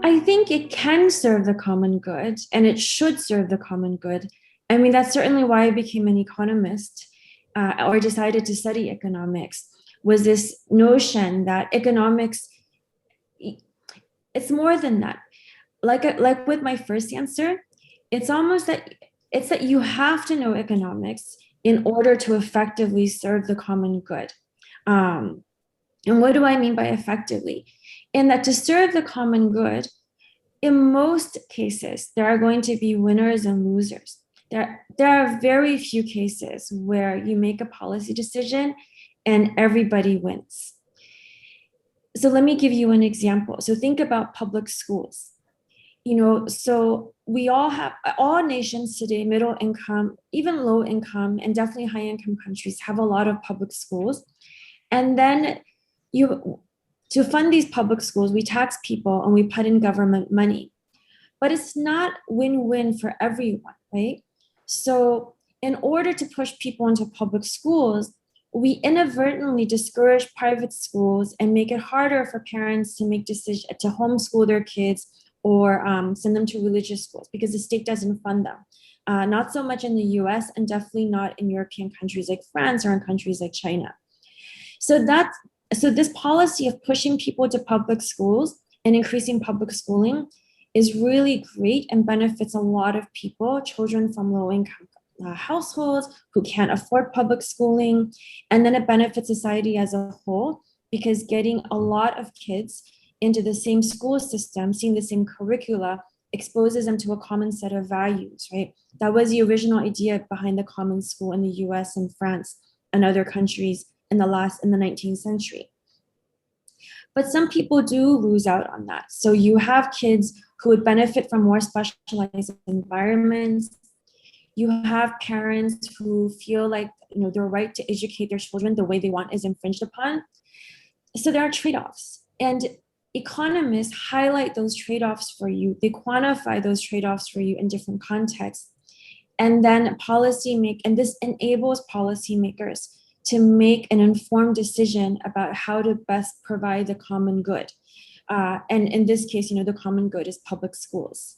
I think it can serve the common good and it should serve the common good. I mean, that's certainly why I became an economist or decided to study economics, was this notion that economics, it's more than that. Like with my first answer, it's almost that it's that you have to know economics in order to effectively serve the common good. Um, and what do I mean by effectively? In that to serve the common good, in most cases, there are going to be winners and losers. There are very few cases where you make a policy decision and everybody wins. So let me give you an example. So think about public schools. So we all have, all nations today, middle income, even low income, and definitely high income countries have a lot of public schools. And then you, to fund these public schools, we tax people and we put in government money. But it's not win-win for everyone, right? So in order to push people into public schools, we inadvertently discourage private schools and make it harder for parents to make decisions to homeschool their kids or send them to religious schools because the state doesn't fund them. Not so much in the US and definitely not in European countries like France or in countries like China. So this policy of pushing people to public schools and increasing public schooling is really great and benefits a lot of people, children from low income households who can't afford public schooling. And then it benefits society as a whole because getting a lot of kids into the same school system, seeing the same curricula, exposes them to a common set of values, right? That was the original idea behind the common school in the US and France and other countries in the 19th century. But some people do lose out on that. So you have kids who would benefit from more specialized environments. You have parents who feel like their right to educate their children the way they want is infringed upon. So there are trade-offs. And economists highlight those trade-offs for you. They quantify those trade-offs for you in different contexts. And then this enables policymakers to make an informed decision about how to best provide the common good. And in this case, the common good is public schools.